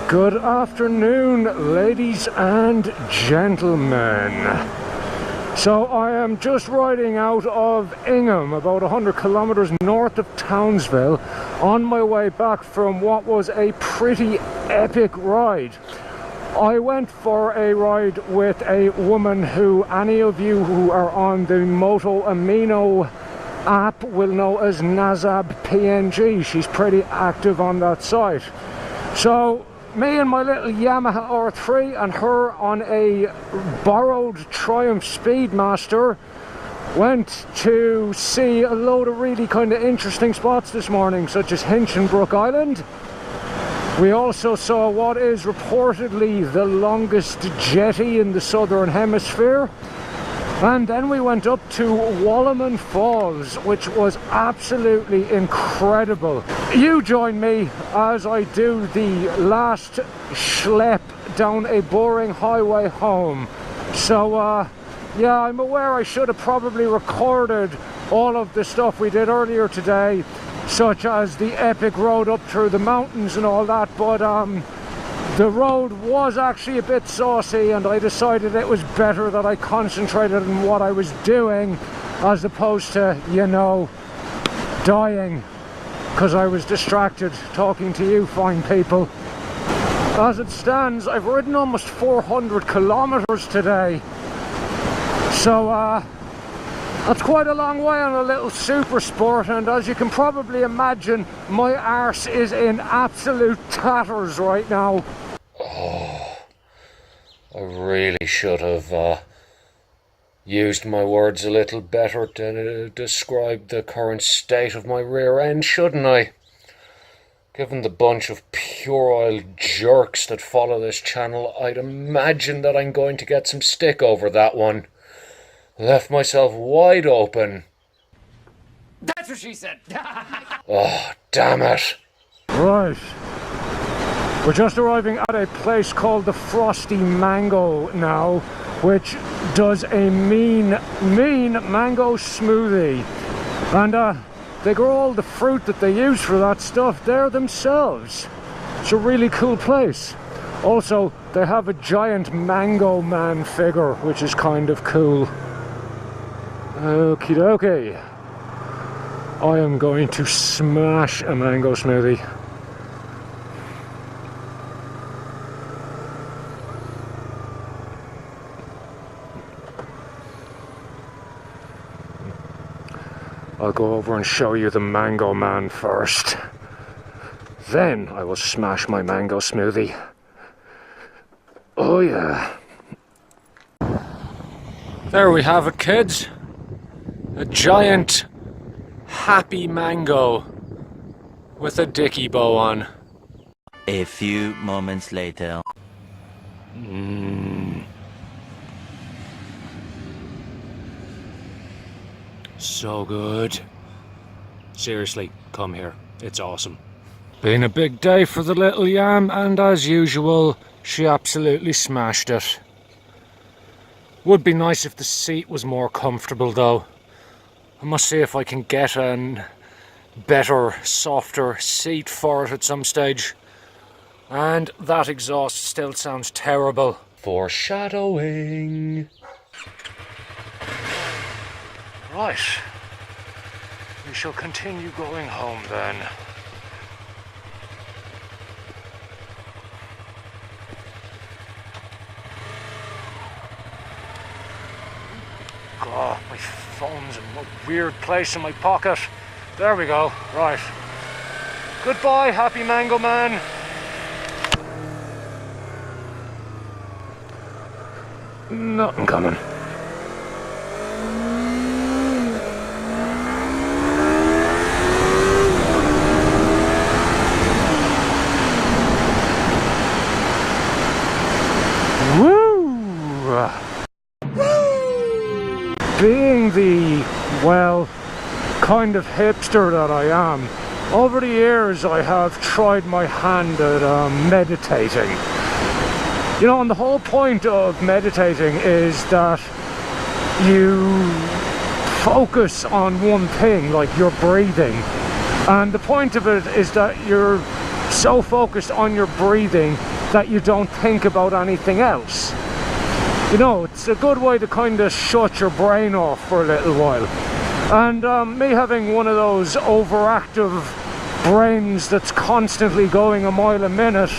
Good afternoon, ladies and gentlemen. So I am just riding out of Ingham, about 100 kilometers north of Townsville, on my way back from what was a pretty epic ride. I went for a ride with a woman who any of you who are on the Moto Amino app will know as Nazab PNG. She's pretty active on that site. So me and my little Yamaha R3 and her on a borrowed Triumph Speedmaster went to see a load of really kind of interesting spots this morning, such as Hinchinbrook Island. We also saw what is reportedly the longest jetty in the southern hemisphere. And then we went up to Wallaman Falls, which was absolutely incredible. You join me as I do the last schlep down a boring highway home. So yeah, I'm aware I should have probably recorded all of the stuff we did earlier today, such as the epic road up through the mountains and all that, but the road was actually a bit saucy, and I decided it was better that I concentrated on what I was doing as opposed to, you know, dying because I was distracted talking to you fine people. As it stands, I've ridden almost 400 kilometers today, so that's quite a long way on a little super sport, and as you can probably imagine, my arse is in absolute tatters right now. Oh, I really should have used my words a little better to describe the current state of my rear end, shouldn't I? Given the bunch of pure oil jerks that follow this channel, I'd imagine that I'm going to get some stick over that one. Left myself wide open. That's what she said. Oh, damn it. Right. We're just arriving at a place called the Frosty Mango now, which does a mean mango smoothie. And they grow all the fruit that they use for that stuff there themselves. It's a really cool place. Also, they have a giant Mango Man figure, which is kind of cool. Okie dokie. I am going to smash a mango smoothie. I'll go over and show you the Mango Man first. Then I will smash my mango smoothie. Oh yeah. There we have it, kids. A giant happy mango with a dicky bow on. A few moments later. So good. Seriously, come here. It's awesome. Been a big day for the little yam, and as usual, she absolutely smashed it. Would be nice if the seat was more comfortable though. I must see if I can get a better, softer seat for it at some stage. And that exhaust still sounds terrible. Foreshadowing. Right. We shall continue going home then. God, my phone's in a weird place in my pocket. There we go. Right. Goodbye, happy Mango Man. Nothing coming. Being the, well, kind of hipster that I am, over the years I have tried my hand at meditating. You know, and the whole point of meditating is that you focus on one thing, like your breathing. And the point of it is that you're so focused on your breathing that you don't think about anything else. You know, it's a good way to kind of shut your brain off for a little while. And me having one of those overactive brains that's constantly going a mile a minute,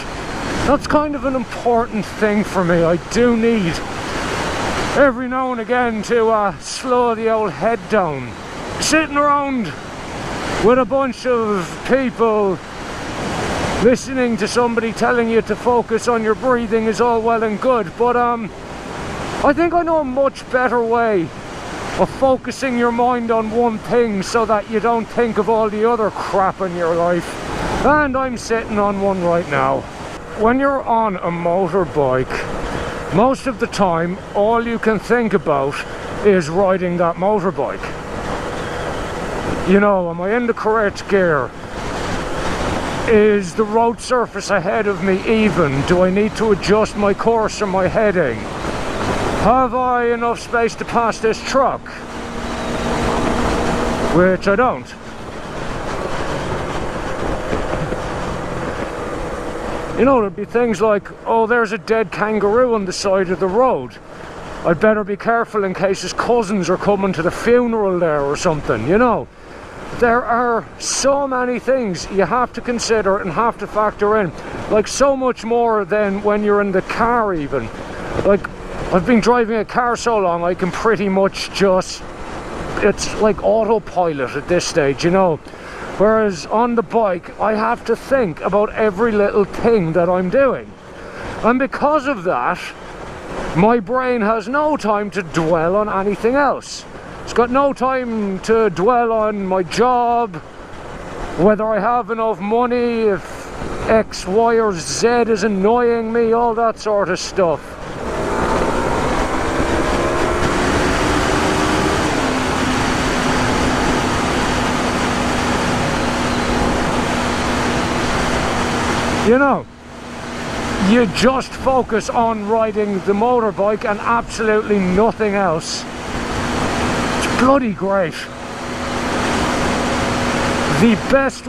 that's kind of an important thing for me. I do need every now and again to slow the old head down. Sitting around with a bunch of people listening to somebody telling you to focus on your breathing is all well and good, but I think I know a much better way of focusing your mind on one thing so that you don't think of all the other crap in your life. And I'm sitting on one right now. When you're on a motorbike, most of the time all you can think about is riding that motorbike. You know, am I in the correct gear? Is the road surface ahead of me even? Do I need to adjust my course or my heading? Have I enough space to pass this truck? Which I don't. You know, there'd be things like, oh, there's a dead kangaroo on the side of the road. I'd better be careful in case his cousins are coming to the funeral there or something, you know. There are so many things you have to consider and have to factor in. Like, so much more than when you're in the car even. Like, I've been driving a car so long I can pretty much just, it's like autopilot at this stage, you know. Whereas on the bike I have to think about every little thing that I'm doing. And because of that, my brain has no time to dwell on anything else. It's got no time to dwell on my job, whether I have enough money, if X, Y or Z is annoying me, all that sort of stuff. You know, you just focus on riding the motorbike and absolutely nothing else. Bloody great. The best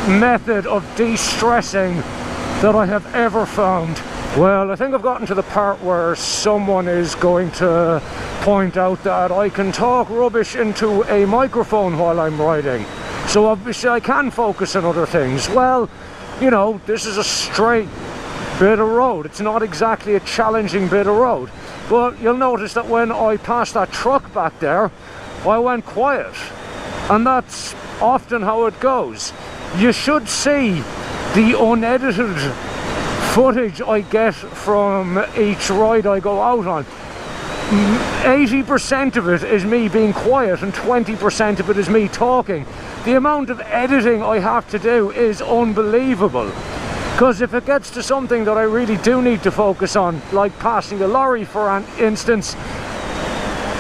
method of de-stressing that I have ever found. Well, I think I've gotten to the part where someone is going to point out that I can talk rubbish into a microphone while I'm riding. So obviously I can focus on other things. Well, you know, this is a straight bit of road. It's not exactly a challenging bit of road. But you'll notice that when I passed that truck back there, I went quiet, and that's often how it goes. You should see the unedited footage I get from each ride I go out on. 80% of it is me being quiet and 20% of it is me talking. The amount of editing I have to do is unbelievable, because if it gets to something that I really do need to focus on, like passing a lorry for instance,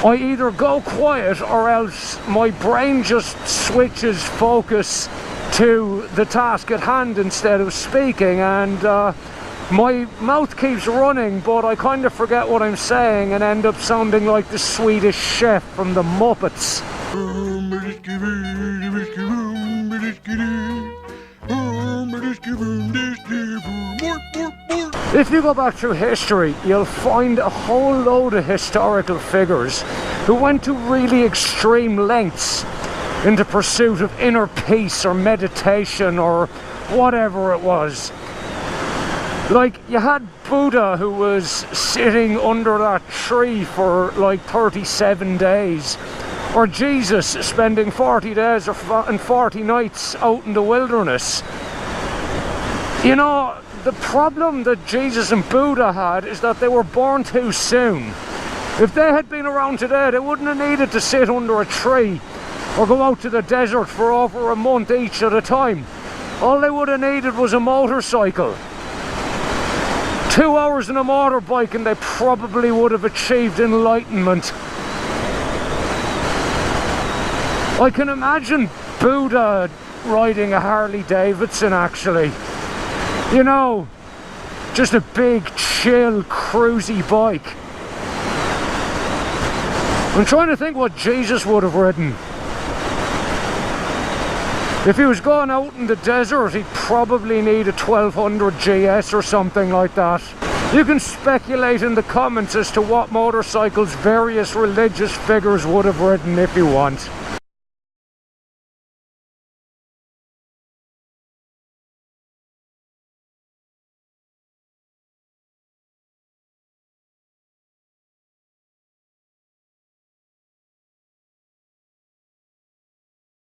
I either go quiet or else my brain just switches focus to the task at hand instead of speaking, and my mouth keeps running but I kind of forget what I'm saying and end up sounding like the Swedish chef from the Muppets. If you go back through history, you'll find a whole load of historical figures who went to really extreme lengths in the pursuit of inner peace or meditation or whatever it was. Like, you had Buddha, who was sitting under that tree for like 37 days. Or Jesus spending 40 days and 40 nights out in the wilderness. You know, the problem that Jesus and Buddha had is that they were born too soon. If they had been around today, they wouldn't have needed to sit under a tree or go out to the desert for over a month each at a time. All they would have needed was a motorcycle. 2 hours on a motorbike and they probably would have achieved enlightenment. I can imagine Buddha riding a Harley Davidson actually. You know, just a big, chill, cruisy bike. I'm trying to think what Jesus would have ridden. If he was going out in the desert, he'd probably need a 1200 GS or something like that. You can speculate in the comments as to what motorcycles various religious figures would have ridden if you want.